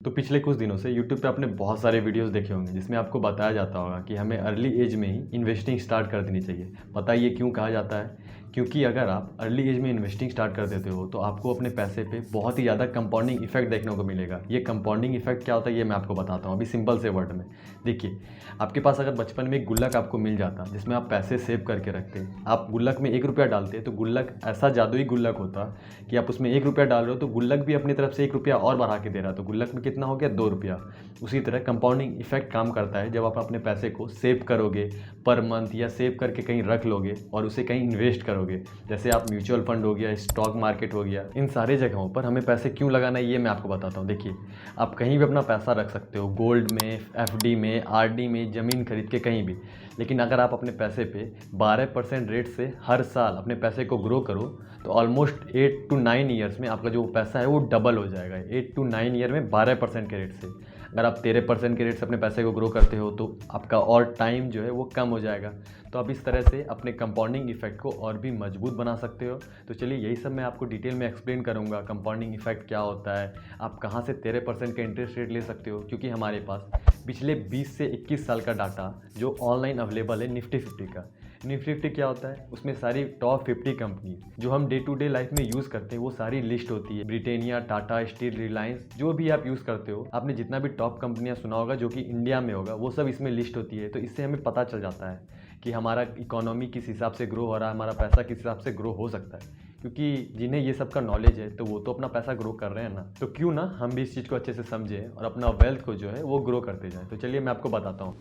तो पिछले कुछ दिनों से यूट्यूब पे आपने बहुत सारे वीडियोस देखे होंगे जिसमें आपको बताया जाता होगा कि हमें अर्ली एज में ही इन्वेस्टिंग स्टार्ट कर देनी चाहिए। पता है ये क्यों कहा जाता है? क्योंकि अगर आप अर्ली एज में इन्वेस्टिंग स्टार्ट कर देते हो तो आपको अपने पैसे पे बहुत ही ज़्यादा कंपाउंडिंग इफेक्ट देखने को मिलेगा। ये कंपाउंडिंग इफेक्ट क्या होता है ये मैं आपको बताता हूँ अभी सिंपल से वर्ड में। देखिए, आपके पास अगर बचपन में एक गुल्लक आपको मिल जाता जिसमें आप पैसे सेव करके रखते, आप गुल्लक में 1 रुपया डालते तो गुल्लक ऐसा जादुई गुल्लक होता कि आप उसमें 1 रुपया डाल रहे हो तो गुल्लक भी अपनी तरफ से 1 रुपया और बढ़ा के दे रहा, तो गुल्लक में कितना हो गया 2 रुपया। उसी तरह कंपाउंडिंग इफेक्ट काम करता है जब आप अपने पैसे को सेव करोगे पर मंथ या सेव करके कहीं रख लोगे और उसे कहीं इन्वेस्ट करोगे। जैसे आप म्यूचुअल फंड हो गया, स्टॉक मार्केट हो गया, इन सारे जगहों पर हमें पैसे क्यों लगाना है ये मैं आपको बताता हूँ। देखिए, आप कहीं भी अपना पैसा रख सकते हो, गोल्ड में, एफडी में, आरडी में, ज़मीन खरीद के कहीं भी। लेकिन अगर आप अपने पैसे पे 12% रेट से हर साल अपने पैसे को ग्रो करो तो ऑलमोस्ट 8 to 9 ईयर्स में आपका जो पैसा है वो डबल हो जाएगा। 8 to 9 ईयर में 12% के रेट से। अगर आप 13% के रेट से अपने पैसे को ग्रो करते हो तो आपका और टाइम जो है वो कम हो जाएगा। तो आप इस तरह से अपने कंपाउंडिंग इफेक्ट को और भी मजबूत बना सकते हो। तो चलिए यही सब मैं आपको डिटेल में एक्सप्लेन करूंगा, कंपाउंडिंग इफेक्ट क्या होता है, आप कहाँ से 13% का इंटरेस्ट रेट ले सकते हो। क्योंकि हमारे पास पिछले 20 से 21 साल का डाटा जो ऑनलाइन अवेलेबल है निफ्टी 50 का। निफ्टी 50 क्या होता है? उसमें सारी टॉप 50 कंपनी जो हम डे टू डे लाइफ में यूज़ करते हैं वो सारी लिस्ट होती है। ब्रिटेनिया, टाटा स्टील, रिलायंस, जो भी आप यूज़ करते हो, आपने जितना भी टॉप कंपनियां सुना होगा जो कि इंडिया में होगा वो सब इसमें लिस्ट होती है। तो इससे हमें पता चल जाता है कि हमारा इकोनॉमी किस हिसाब से ग्रो हो रहा है, हमारा पैसा किस हिसाब से ग्रो हो सकता है। क्योंकि जिन्हें ये सब का नॉलेज है तो वो तो अपना पैसा ग्रो कर रहे हैं ना, तो क्यों ना हम भी इस चीज़ को अच्छे से समझें और अपना वेल्थ को जो है वो ग्रो करते जाएं। तो चलिए मैं आपको बताता हूँ।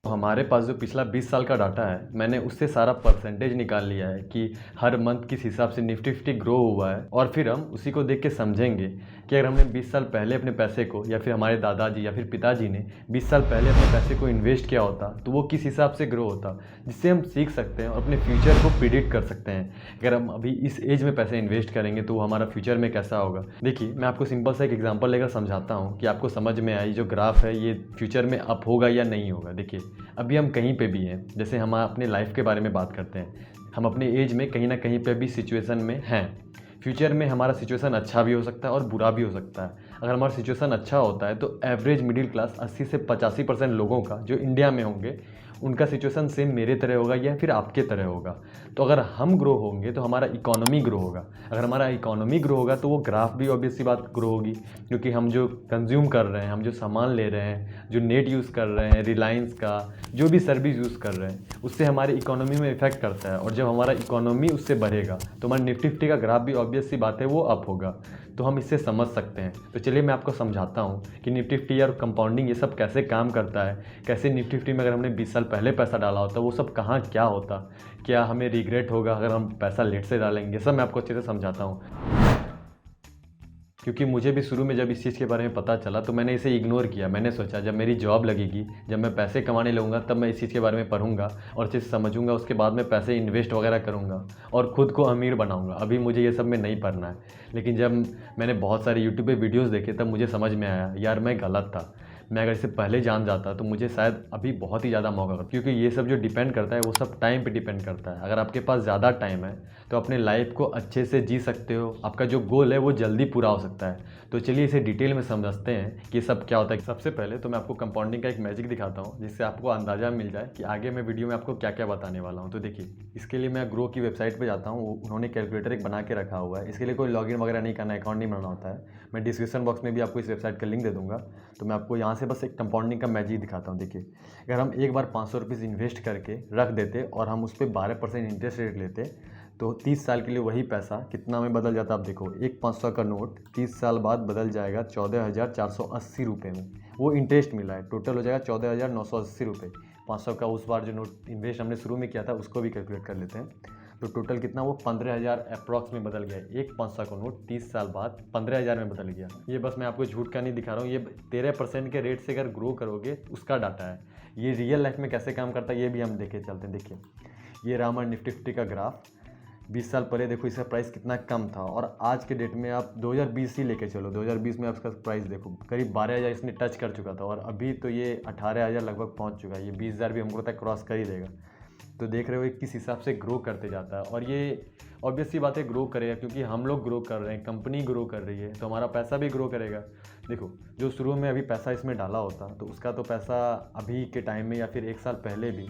तो हमारे पास जो पिछला 20 साल का डाटा है मैंने उससे सारा परसेंटेज निकाल लिया है कि हर मंथ किस हिसाब से निफ्टी 50 ग्रो हुआ है। और फिर हम उसी को देख के समझेंगे कि अगर हमने 20 साल पहले अपने पैसे को, या फिर हमारे दादाजी या फिर पिताजी ने 20 साल पहले अपने पैसे को इन्वेस्ट किया होता तो वो किस हिसाब से ग्रो होता, जिससे हम सीख सकते हैं और अपने फ्यूचर को प्रिडिक्ट कर सकते हैं। अगर हम अभी इस एज में पैसे इन्वेस्ट करेंगे तो हमारा फ्यूचर में कैसा होगा। देखिए, मैं आपको सिंपल सा एक एग्जांपल लेकर समझाता हूँ कि आपको समझ में आए जो ग्राफ है ये फ्यूचर में अप होगा या नहीं होगा। देखिए, अभी हम कहीं पे भी हैं, जैसे हम अपने लाइफ के बारे में बात करते हैं, हम अपने एज में कहीं ना कहीं पे भी सिचुएशन में हैं। फ्यूचर में हमारा सिचुएशन अच्छा भी हो सकता है और बुरा भी हो सकता है। अगर हमारा सिचुएशन अच्छा होता है तो एवरेज मिडिल क्लास 80 से 85% लोगों का जो इंडिया में होंगे उनका सिचुएशन सेम मेरे तरह होगा या फिर आपके तरह होगा। तो अगर हम ग्रो होंगे तो हमारा इकोनॉमी ग्रो होगा। अगर हमारा इकोनॉमी ग्रो होगा तो वो ग्राफ भी ऑब्वियस सी बात ग्रो होगी, क्योंकि हम जो कंज्यूम कर रहे हैं, हम जो सामान ले रहे हैं, जो नेट यूज़ कर रहे हैं, रिलायंस का जो भी सर्विस यूज़ कर रहे हैं, उससे हमारी इकोनॉमी में इफेक्ट करता है। और जब हमारा इकोनॉमी उससे बढ़ेगा तो हमारा निफ्टी 50 का ग्राफ भी ऑब्वियस सी बात है वो अप होगा। तो हम इससे समझ सकते हैं। तो चलिए मैं आपको समझाता हूँ कि निफ्टी 50 और कंपाउंडिंग ये सब कैसे काम करता है, कैसे निफ्टी 50 में अगर हमने 20 साल पहले पैसा डाला होता वो सब कहाँ क्या होता, क्या हमें रिग्रेट होगा अगर हम पैसा लेट से डालेंगे, सब मैं आपको अच्छे से समझाता हूँ। क्योंकि मुझे भी शुरू में जब इस चीज़ के बारे में पता चला तो मैंने इसे इग्नोर किया। मैंने सोचा जब मेरी जॉब लगेगी, जब मैं पैसे कमाने लगूंगा तब मैं इस चीज़ के बारे में पढ़ूंगा और अच्छे से समझूंगा, उसके बाद में पैसे इन्वेस्ट वगैरह करूंगा और ख़ुद को अमीर बनाऊंगा। अभी मुझे ये सब में नहीं पढ़ना है। लेकिन जब मैंने बहुत सारे यूट्यूब पे वीडियोज़ देखे तब मुझे समझ में आया यार मैं गलत था। मैं अगर इसे पहले जान जाता तो मुझे शायद अभी बहुत ही ज़्यादा मौका करता। क्योंकि ये सब जो डिपेंड करता है वो सब टाइम पे डिपेंड करता है। अगर आपके पास ज़्यादा टाइम है तो अपने लाइफ को अच्छे से जी सकते हो, आपका जो गोल है वो जल्दी पूरा हो सकता है। तो चलिए इसे डिटेल में समझते हैं कि सब क्या होता है। सबसे पहले तो मैं आपको कंपाउंडिंग का एक मैजिक दिखाता हूँ जिससे आपको अंदाज़ा मिल जाए कि आगे मैं वीडियो में आपको क्या क्या बताने वाला हूँ। तो देखिए, इसके लिए मैं ग्रो की वेबसाइट पर जाता हूँ। उन्होंने कैलकुलेटर एक बना के रखा हुआ है। इसके लिए कोई लॉगिन वगैरह नहीं करना, अकाउंट नहीं बनाना होता है। मैं डिस्क्रिप्शन बॉक्स में भी आपको इस वेबसाइट का लिंक दे दूँगा। तो मैं आपको यहाँ से बस एक कंपाउंडिंग का मैजिक दिखाता हूँ। देखिए, अगर हम एक बार 500 रुपीज़ इन्वेस्ट करके रख देते और हम उस पर 12% इंटरेस्ट रेट लेते तो 30 साल के लिए वही पैसा कितना में बदल जाता। आप देखो, एक 500 का नोट 30 साल बाद बदल जाएगा 14,480 रुपये में। वो इंटरेस्ट मिला है, टोटल हो जाएगा 14,980 रुपये। 500 का उस बार जो नोट इन्वेस्ट हमने शुरू में किया था उसको भी कैलकुलेट कर लेते हैं। तो टोटल कितना, वो 15,000 अप्रॉक्स में बदल गया। एक 500 का नोट 30 साल बाद 15,000 में बदल गया। ये बस मैं आपको झूठ का नहीं दिखा रहा हूँ, ये 13% के रेट से अगर ग्रो करोगे उसका डाटा है। ये रियल लाइफ में कैसे काम करता है ये भी हम देखे चलते हैं। देखिए, ये रहा हमारा निफ्टी 50 का ग्राफ। 20 साल पहले देखो इसका प्राइस कितना कम था और आज के डेट में आप 2020 ही लेके चलो, 2020 में आपका प्राइस देखो करीब 12,000 इसने टच कर चुका था और अभी तो ये 18,000 लगभग पहुंच चुका है। ये 20,000 भी हमको लगता है क्रॉस कर ही देगा। तो देख रहे हो ये किस हिसाब से ग्रो करते जाता है। और ये ऑब्वियस सी बात है ग्रो करेगा, क्योंकि हम लोग ग्रो कर रहे हैं, कंपनी ग्रो कर रही है, तो हमारा पैसा भी ग्रो करेगा। देखो जो शुरू में अभी पैसा इसमें डाला होता तो उसका तो पैसा अभी के टाइम में या फिर 1 साल पहले भी,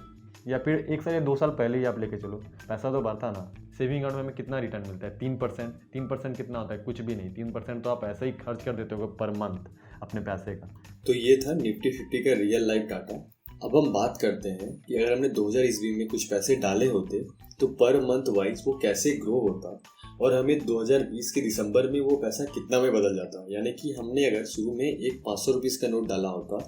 या फिर 1 साल या 2 साल पहले ही आप लेके चलो, पैसा तो बढ़ता ना। सेविंग अकाउंट में हमें कितना रिटर्न मिलता है? 3%। 3% कितना होता है? कुछ भी नहीं। 3% तो आप ऐसे ही खर्च कर देते हो पर मंथ अपने पैसे का। तो ये था निफ्टी 50 का रियल लाइफ डाटा। अब हम बात करते हैं कि अगर हमने 2000 ईस्वी में कुछ पैसे डाले होते तो पर मंथ वाइज वो कैसे ग्रो होता, और हमें 2020 के दिसंबर में वो पैसा कितना में बदल जाता। यानी कि हमने अगर शुरू में एक 500 रुपीज़ का नोट डाला होता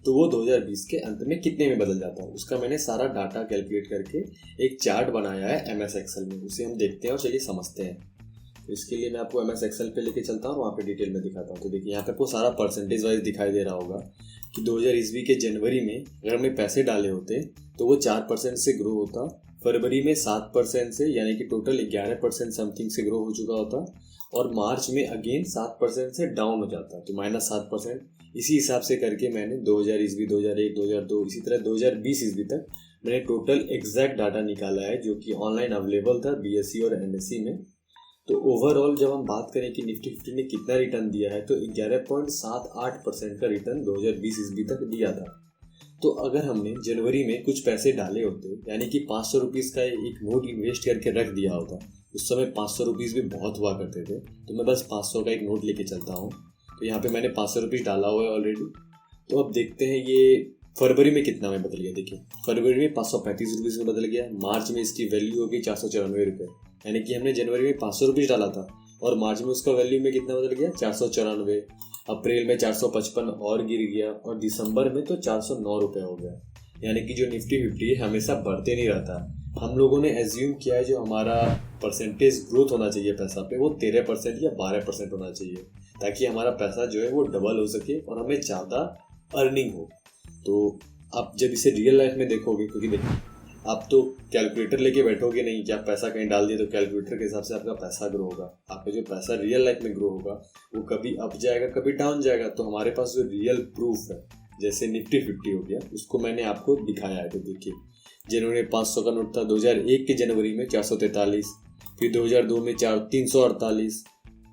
तो वो 2020 के अंत में कितने में बदल जाता। उसका मैंने सारा डाटा कैलकुलेट करके एक चार्ट बनाया है MS एक्सेल में, उसे हम देखते हैं और चलिए समझते हैं। तो इसके लिए मैं आपको MS एक्सेल पे लेके चलता हूँ, वहाँ पे डिटेल में दिखाता हूँ। तो देखिए यहाँ पे आपको सारा परसेंटेज वाइज दिखाई दे रहा होगा कि 2000 ईस्वी के जनवरी में अगर हमने पैसे डाले होते तो वो 4% से ग्रो होता, फरवरी में 7% से, यानी कि टोटल 11% समथिंग से ग्रो हो चुका होता, और मार्च में अगेन 7% से डाउन हो जाता, तो -7%। इसी हिसाब से करके मैंने 2000 ईस्वी, 2001, 2002, इसी तरह 2020 ईस्वी तक मैंने टोटल एग्जैक्ट डाटा निकाला है, जो कि ऑनलाइन अवेलेबल था BSE और NSE में। तो ओवरऑल जब हम बात करें कि निफ्टी 50 ने कितना रिटर्न दिया है, तो 11.78% का रिटर्न 2020 ईस्वी तक दिया था। तो अगर हमने जनवरी में कुछ पैसे डाले होते, यानी कि 500 रुपीज़ का एक नोट इन्वेस्ट करके रख दिया होता, उस समय 500 रुपीज़ भी बहुत हुआ करते थे, तो मैं बस 500 का एक नोट लेके चलता हूँ। तो यहाँ पे मैंने 500 रुपीज़ डाला हुआ है ऑलरेडी। तो अब देखते हैं ये फरवरी में कितना में बदल गया। देखिए फरवरी में 535 रुपीज़ में बदल गया, मार्च में इसकी वैल्यू होगी 494 रुपये। यानी कि हमने जनवरी में 500 रुपीज़ डाला था और मार्च में उसका वैल्यू में कितना बदल गया? 494। अप्रैल में 455 और गिर गया, और दिसंबर में तो 409 रुपये हो गया। यानी कि जो निफ्टी 50 है हमेशा बढ़ते नहीं रहता। हम लोगों ने एज्यूम किया है जो हमारा परसेंटेज ग्रोथ होना चाहिए पैसा पे, वो 13% या 12% होना चाहिए, ताकि हमारा पैसा जो है वो डबल हो सके और हमें ज़्यादा अर्निंग हो। तो आप जब इसे रियल लाइफ में देखोगे, क्योंकि देखिए आप तो कैलकुलेटर लेके बैठोगे नहीं कि आप पैसा कहीं डाल दिए तो कैलकुलेटर के हिसाब से आपका पैसा ग्रो होगा। आपका जो पैसा रियल लाइफ में ग्रो होगा वो कभी अप जाएगा कभी डाउन जाएगा। तो हमारे पास जो रियल प्रूफ है, जैसे निफ्टी 50 हो गया, उसको मैंने आपको दिखाया है। तो देखिए जनवरी में 500 का नोट था, 2001 के जनवरी में 443, फिर 2002 में 348,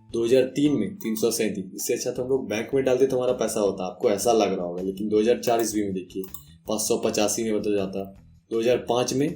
2003 में 337। इससे अच्छा तो हम लोग बैंक में डालते तो हमारा पैसा होता, आपको ऐसा लग रहा होगा। लेकिन 2004 ईस्वी में देखिए 585 में बदल जाता, 2005 में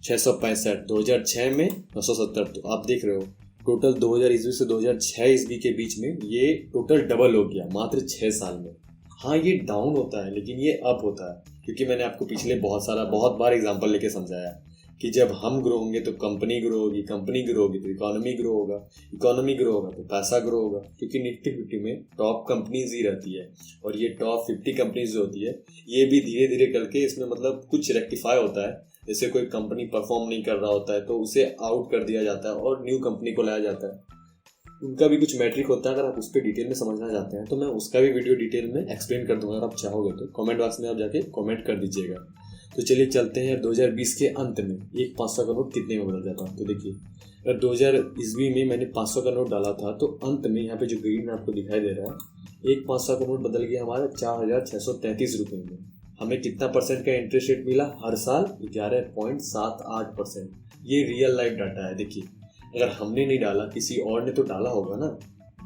665, 2006 में 970। तो आप देख रहे हो टोटल 2000 ईस्वी से 2006 ईस्वी के बीच में ये टोटल डबल हो गया मात्र 6 साल में। हाँ ये डाउन होता है लेकिन ये अप होता है, क्योंकि मैंने आपको पिछले बहुत बार एग्जांपल लेके समझाया कि जब हम ग्रो होंगे तो कंपनी ग्रो होगी, कंपनी ग्रो होगी तो इकोनॉमी ग्रो होगा, इकोनॉमी ग्रो होगा तो पैसा ग्रो होगा। क्योंकि निफ्टी 50 में टॉप कंपनीज ही रहती है, और ये टॉप 50 कंपनीज जो होती है ये भी धीरे धीरे करके इसमें मतलब कुछ रेक्टिफाई होता है। जैसे कोई कंपनी परफॉर्म नहीं कर रहा होता है तो उसे आउट कर दिया जाता है और न्यू कंपनी को लाया जाता है। उनका भी कुछ मैट्रिक होता है, अगर आप उस पर डिटेल में समझना चाहते हैं तो मैं उसका भी वीडियो डिटेल में एक्सप्लेन कर दूंगा। अगर आप चाहोगे तो कमेंट बॉक्स में आप जाके कमेंट कर दीजिएगा। तो चलिए चलते हैं 2020 के अंत में एक 500 का नोट कितने में बदल जाता है। तो देखिए अगर 2000 ईस्वी में मैंने 500 का नोट डाला था तो अंत में यहाँ पे जो ग्रीन आपको दिखाई दे रहा है, एक 500 का नोट बदल गया हमारा 4633 रुपये में। हमें कितना परसेंट का इंटरेस्ट रेट मिला? हर साल 11.78%। ये रियल लाइफ डाटा है। देखिए अगर हमने नहीं डाला किसी और ने तो डाला होगा ना,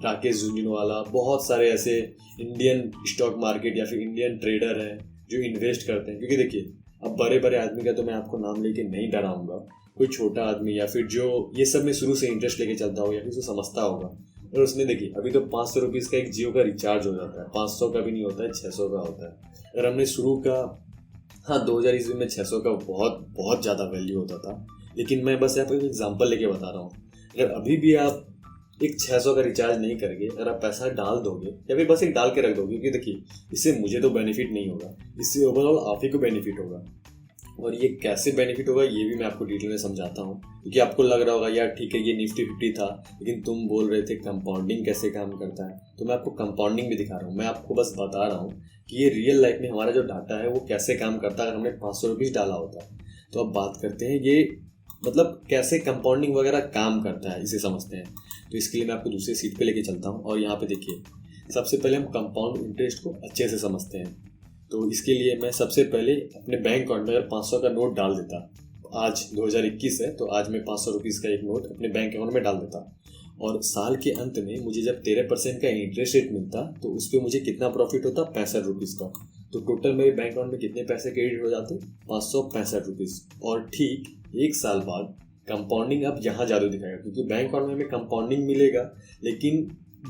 राकेश झुंझुनवाला, बहुत सारे ऐसे इंडियन स्टॉक मार्केट या फिर इंडियन ट्रेडर हैं जो इन्वेस्ट करते हैं। क्योंकि देखिए अब बड़े बड़े आदमी का तो मैं आपको नाम लेके नहीं डराऊंगा, कोई छोटा आदमी या फिर जो ये सब में शुरू से इंटरेस्ट लेके चलता हो या फिर उसको समझता होगा, और उसने देखिए अभी तो 500 रुपीज़ का एक जियो का रिचार्ज हो जाता है, 500 का भी नहीं होता है, 600 का होता है। अगर हमने शुरू का, हाँ 2000 ईस्वी में 600 का बहुत ज़्यादा वैल्यू होता था, लेकिन मैं बस आपको एक एग्जांपल लेके बता रहा हूँ। अगर अभी भी आप एक 600 का रिचार्ज नहीं करेंगे, अगर आप पैसा डाल दोगे या फिर बस एक डाल के रख दोगे, क्योंकि देखिए इससे मुझे तो बेनिफिट नहीं होगा, इससे ओवरऑल आप ही को बेनिफिट होगा। और ये कैसे बेनिफिट होगा ये भी मैं आपको डिटेल में समझाता हूँ, क्योंकि आपको लग रहा होगा यार ठीक है ये निफ्टी 50 था लेकिन तुम बोल रहे थे कंपाउंडिंग कैसे काम करता है, तो मैं आपको कंपाउंडिंग भी दिखा रहा हूँ। मैं आपको बस बता रहा हूँ कि ये रियल लाइफ में हमारा जो डाटा है वो कैसे काम करता है अगर हमने 500 रुपीज़ डाला होता है। तो अब बात करते हैं ये मतलब कैसे कंपाउंडिंग वगैरह काम करता है, इसे समझते हैं। तो इसके लिए मैं आपको दूसरे सीट पे लेके चलता हूँ, और यहाँ पे देखिए सबसे पहले हम कंपाउंड इंटरेस्ट को अच्छे से समझते हैं। तो इसके लिए मैं सबसे पहले अपने बैंक अकाउंट में अगर 500 का नोट डाल देता आज 2021 है तो आज मैं 500 रुपीज़ का एक नोट अपने बैंक अकाउंट में डाल देता और साल के अंत में मुझे जब 13% का इंटरेस्ट रेट मिलता तो उस पर मुझे कितना प्रॉफिट होता, 65 रुपीज़ का। तो टोटल मेरे बैंक अकाउंट में कितने पैसे क्रेडिट हो जाते, 565 रुपीज़। और ठीक एक साल बाद कंपाउंडिंग अब यहाँ जादू दिखाएगा, क्योंकि बैंक अकाउंट में हमें कंपाउंडिंग मिलेगा लेकिन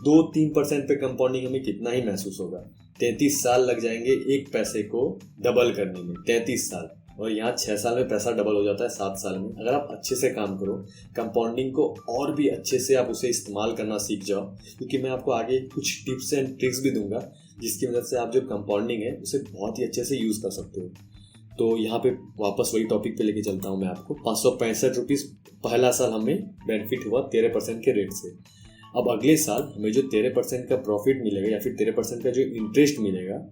2-3% पे कंपाउंडिंग हमें कितना ही महसूस होगा। 33 साल लग जाएंगे एक पैसे को डबल करने में, 33 साल। और यहाँ 6 साल में पैसा डबल हो जाता है 7 साल में। अगर आप अच्छे से काम करो, कंपाउंडिंग को और भी अच्छे से आप उसे इस्तेमाल करना सीख जाओ, क्योंकि मैं आपको आगे कुछ टिप्स एंड ट्रिक्स भी दूंगा जिसकी मदद से आप जो कंपाउंडिंग है उसे बहुत ही अच्छे से यूज़ कर सकते हो। तो यहाँ पे वापस वही टॉपिक पे लेके चलता हूँ मैं आपको। 565 रुपीज़ पहला साल हमें बेनिफिट हुआ 13% के रेट से। अब अगले साल हमें जो 13% का प्रॉफिट मिलेगा या फिर 13% का जो इंटरेस्ट मिलेगा,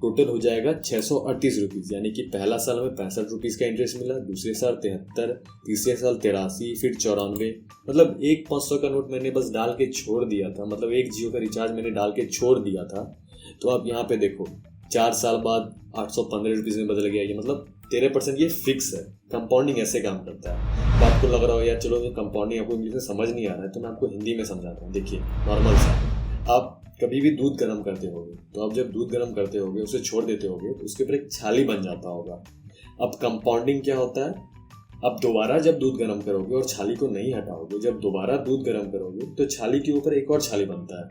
टोटल हो जाएगा 638 रुपीज़। यानी कि पहला साल हमें 65 रुपीज़ का इंटरेस्ट मिला, दूसरे साल 73, तीसरे साल 83, फिर 94। मतलब एक 500 का नोट मैंने बस डाल के छोड़ दिया था, मतलब एक जियो का रिचार्ज मैंने डाल के छोड़ दिया था। तो आप यहाँ पे देखो 4 साल बाद 815 रुपीज़ में बदल गया ये। मतलब 13% ये फिक्स है। कंपाउंडिंग ऐसे काम करता है। तो आपको लग रहा हो यार चलो ये कंपाउंडिंग आपको इंग्लिश में समझ नहीं आ रहा है, तो मैं आपको हिंदी में समझाता हूँ। देखिए नॉर्मल सा, आप कभी भी दूध गर्म करते होगे तो आप जब दूध गर्म करते होगे उसे छोड़ देते होगे तो उसके ऊपर एक छाली बन जाता होगा। अब कंपाउंडिंग क्या होता है, अब दोबारा जब दूध गर्म करोगे और छाली को नहीं हटाओगे, जब दोबारा दूध गर्म करोगे तो छाली के ऊपर एक और छाली बनता है।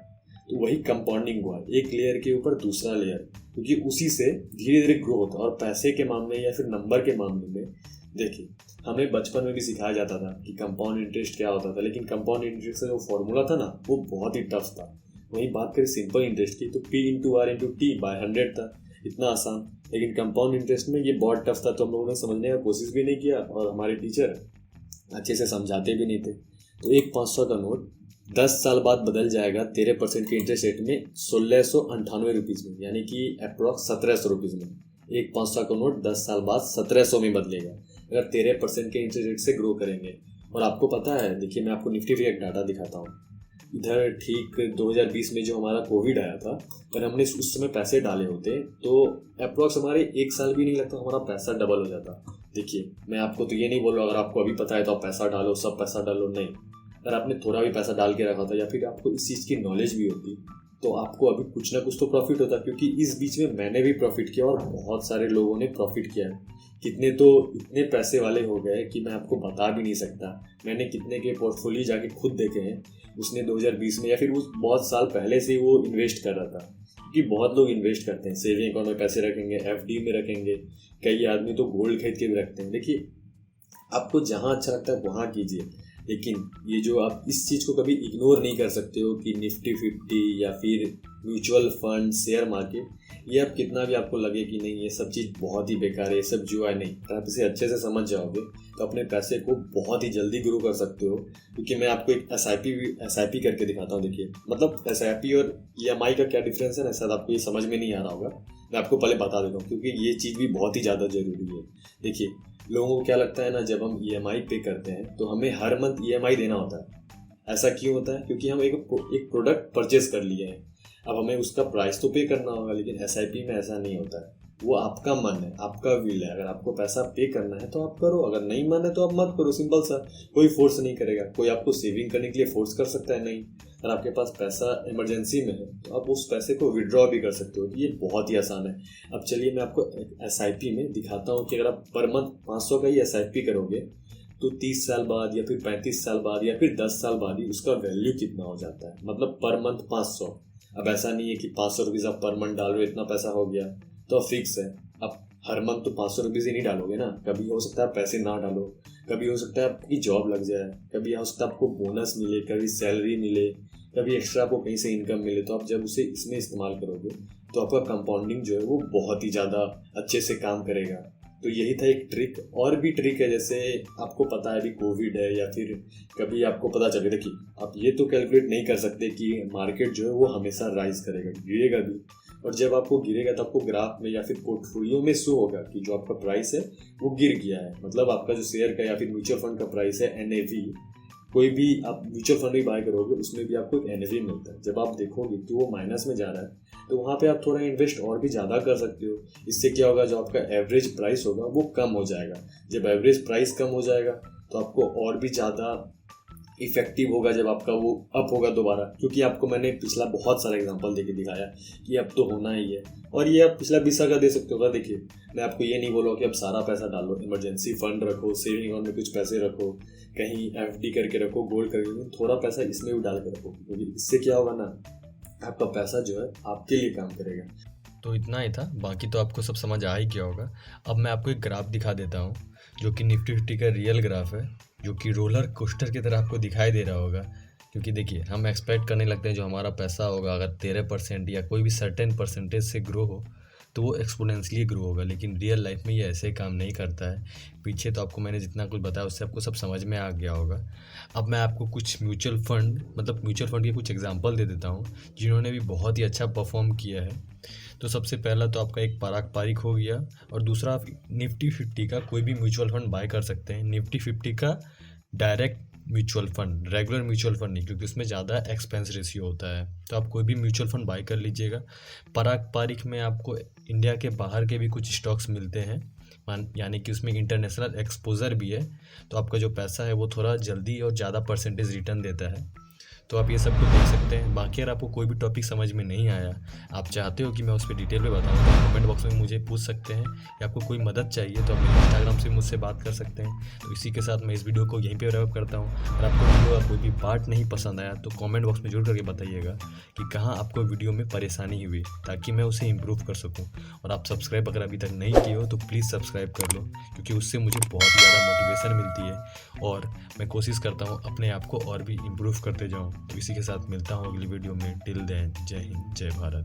तो वही कंपाउंडिंग हुआ, एक लेयर के ऊपर दूसरा लेयर, क्योंकि उसी से धीरे धीरे ग्रो होता है। और पैसे के मामले या फिर नंबर के मामले में देखिए, हमें बचपन में भी सिखाया जाता था कि कंपाउंड इंटरेस्ट क्या होता था, लेकिन कंपाउंड इंटरेस्ट का जो फॉर्मूला था ना वो बहुत ही टफ था। वहीं बात करें सिंपल इंटरेस्ट की तो P/R/T/100 था, इतना आसान। लेकिन कंपाउंड इंटरेस्ट में ये बहुत टफ था, तो हम लोगों ने समझने का कोशिश भी नहीं किया और हमारे टीचर अच्छे से समझाते भी नहीं थे। तो एक 500 का नोट 10 साल बाद बदल जाएगा 13% के इंटरेस्ट रेट में 1698 रुपीज़ में, यानी कि अप्रॉक्स 1700 रुपीज़ में। एक 500 का नोट 10 साल बाद 1700 में बदलेगा अगर 13% के इंटरेस्ट रेट से ग्रो करेंगे। और आपको पता है, देखिए मैं आपको निफ्टी फी एक डाटा दिखाता हूँ। इधर ठीक 2020 में जो हमारा कोविड आया था, अगर हमने उस समय पैसे डाले होते तो अप्रॉक्स हमारे 1 साल भी नहीं लगता हमारा पैसा डबल हो जाता। देखिए मैं आपको तो ये नहीं बोल रहा अगर आपको अभी पता है तो आप पैसा डालो, सब पैसा डालो, नहीं। अगर आपने थोड़ा भी पैसा डाल के रखा था या फिर आपको इस चीज़ की नॉलेज भी होती तो आपको अभी कुछ ना कुछ तो प्रॉफिट होता, क्योंकि इस बीच में मैंने भी प्रॉफिट किया और बहुत सारे लोगों ने प्रॉफिट किया है। कितने तो इतने पैसे वाले हो गए कि मैं आपको बता भी नहीं सकता। मैंने कितने के पोर्टफोलियो जाके खुद देखे हैं। उसने 2020 में या फिर उस बहुत साल पहले से वो इन्वेस्ट कर रहा था, क्योंकि बहुत लोग इन्वेस्ट करते हैं, सेविंग अकाउंट में पैसे रखेंगे, FD में रखेंगे, कई आदमी तो गोल्ड खरीद के भी रखते हैं। देखिए आपको जहाँ अच्छा लगता है वहाँ कीजिए, लेकिन ये जो आप इस चीज़ को कभी इग्नोर नहीं कर सकते हो कि निफ्टी 50 या फिर म्यूचुअल फंड, शेयर मार्केट, ये अब कितना भी आपको लगे कि नहीं ये सब चीज़ बहुत ही बेकार है, ये सब जुआ है, नहीं। अगर आप इसे अच्छे से समझ जाओगे तो अपने पैसे को बहुत ही जल्दी ग्रो कर सकते हो। क्योंकि मैं आपको एक SIP करके दिखाता हूँ। देखिए मतलब SIP और EMI का क्या डिफरेंस है ना, शायद आपको ये समझ में नहीं आ रहा होगा। मैं आपको पहले बता देता हूँ क्योंकि ये चीज़ भी बहुत ही ज़्यादा ज़रूरी है। देखिए लोगों को क्या लगता है ना, जब हम EMI पे करते हैं तो हमें हर मंथ EMI देना होता है। ऐसा क्यों होता है? क्योंकि हम एक प्रोडक्ट परचेज कर लिए हैं, अब हमें उसका प्राइस तो पे करना होगा। लेकिन SIP में ऐसा नहीं होता है, वो आपका मन है, आपका विल है। अगर आपको पैसा पे करना है तो आप करो, अगर नहीं मन है तो आप मत करो, सिंपल सा। कोई फोर्स नहीं करेगा। कोई आपको सेविंग करने के लिए फोर्स कर सकता है? नहीं। अगर आपके पास पैसा इमरजेंसी में है तो आप उस पैसे को विड्रॉ भी कर सकते हो। ये बहुत ही आसान है। अब चलिए मैं आपको SIP में दिखाता हूँ कि अगर आप पर मंथ 500 का ही SIP करोगे तो 30 साल बाद या फिर 35 साल बाद या फिर 10 साल बाद ही उसका वैल्यू कितना हो जाता है। मतलब पर मंथ 500। अब ऐसा नहीं है कि 500 रुपीज़ आप पर मंथ डाल रहे हो, इतना पैसा हो गया तो फिक्स है। अब हर मंथ तो 500 रुपीज़ ही नहीं डालोगे ना, कभी हो सकता है आप पैसे ना डालो, कभी हो सकता है आपकी जॉब लग जाए, कभी हो सकता है आपको बोनस मिले, कभी सैलरी मिले, कभी एक्स्ट्रा आपको कहीं से इनकम मिले। तो आप जब उसे इसमें इस्तेमाल करोगे तो आपका कंपाउंडिंग जो है वो बहुत ही ज़्यादा अच्छे से काम करेगा। तो यही था एक ट्रिक। और भी ट्रिक है, जैसे आपको पता है अभी कोविड है या फिर कभी आपको पता चले, देखिए आप ये तो कैलकुलेट नहीं कर सकते कि मार्केट जो है वो हमेशा राइज करेगा, गिरेगा भी। और जब आपको गिरेगा तो आपको ग्राफ में या फिर पोर्टफोलियो में शो होगा कि जो आपका प्राइस है वो गिर गया है। मतलब आपका जो शेयर का या फिर म्यूचुअल फंड का प्राइस है NAV कोई भी आप म्यूचुअल फंड भी बाय करोगे उसमें भी आपको एक एनएवी मिलता है। जब आप देखोगे कि वो माइनस में जा रहा है तो वहाँ पे आप थोड़ा इन्वेस्ट और भी ज़्यादा कर सकते हो। इससे क्या होगा, जो आपका एवरेज प्राइस होगा वो कम हो जाएगा। जब एवरेज प्राइस कम हो जाएगा तो आपको और भी ज़्यादा इफेक्टिव होगा जब आपका वो अप होगा दोबारा, क्योंकि आपको मैंने पिछला बहुत सारा एग्जांपल देके दिखाया कि अब तो होना ही है। और ये आप पिछला 20 साल का दे सकते हो। देखिए, मैं आपको ये नहीं बोलूँगा कि आप सारा पैसा डालो, इमरजेंसी फंड रखो, सेविंग अकाउंट में कुछ पैसे रखो, कहीं एफडी करके रखो, गोल्ड करके रखो, थोड़ा पैसा इसमें भी डाल के रखो, क्योंकि इससे क्या होगा ना, आपका पैसा जो है आपके लिए काम करेगा। तो इतना ही था, बाकी तो आपको सब समझ आ ही गया होगा। अब मैं आपको एक ग्राफ दिखा देता हूँ जो कि निफ्टी 50 का रियल ग्राफ है, जो कि रोलर कोस्टर की तरह आपको दिखाई दे रहा होगा। क्योंकि देखिए, हम एक्सपेक्ट करने लगते हैं जो हमारा पैसा होगा अगर 13% या कोई भी सर्टेन परसेंटेज से ग्रो हो तो वो एक्सपोनेंशियली ग्रो होगा, लेकिन रियल लाइफ में ये ऐसे काम नहीं करता है। पीछे तो आपको मैंने जितना कुछ बताया उससे आपको सब समझ में आ गया होगा। अब मैं आपको कुछ म्यूचुअल फंड के कुछ एग्जांपल दे देता हूँ जिन्होंने भी बहुत ही अच्छा परफॉर्म किया है। तो सबसे पहला तो आपका एक पारंपरिक हो गया, और दूसरा आप निफ्टी 50 का कोई भी म्यूचुअल फंड बाय कर सकते हैं। निफ्टी 50 का direct mutual fund, regular mutual fund नहीं, क्योंकि उसमें ज़्यादा एक्सपेंस रेशियो होता है। तो आप कोई भी म्यूचुअल फंड बाय कर लीजिएगा। पारंपरिक में आपको इंडिया के बाहर के भी कुछ स्टॉक्स मिलते हैं, यानी कि उसमें इंटरनेशनल एक्सपोजर भी है, तो आपका जो पैसा है वो थोड़ा जल्दी और ज़्यादा परसेंटेज रिटर्न देता है। तो आप ये सब कुछ देख सकते हैं। बाकी अगर आपको कोई भी टॉपिक समझ में नहीं आया, आप चाहते हो कि मैं उस पर डिटेल में बताऊँ, तो कमेंट बॉक्स में मुझे पूछ सकते हैं, या आपको कोई मदद चाहिए तो आप मेरे इंस्टाग्राम से मुझसे बात कर सकते हैं। तो इसी के साथ मैं इस वीडियो को यहीं पे रैप करता हूँ। अगर आपको वीडियो का कोई भी पार्ट नहीं पसंद आया तो कमेंट बॉक्स में जरूर करके बताइएगा कि कहाँ आपको वीडियो में परेशानी हुई, ताकि मैं उसे इम्प्रूव कर सकूँ। और आप सब्सक्राइब अगर अभी तक नहीं किए हो तो प्लीज़ सब्सक्राइब कर लो, क्योंकि उससे मुझे बहुत ज़्यादा मोटिवेशन मिलती है और मैं कोशिश करता हूँ अपने आप को और भी इम्प्रूव करते जाऊँ। तो इसी के साथ मिलता हूँ अगली वीडियो में। टिल देन, जय हिंद, जय भारत।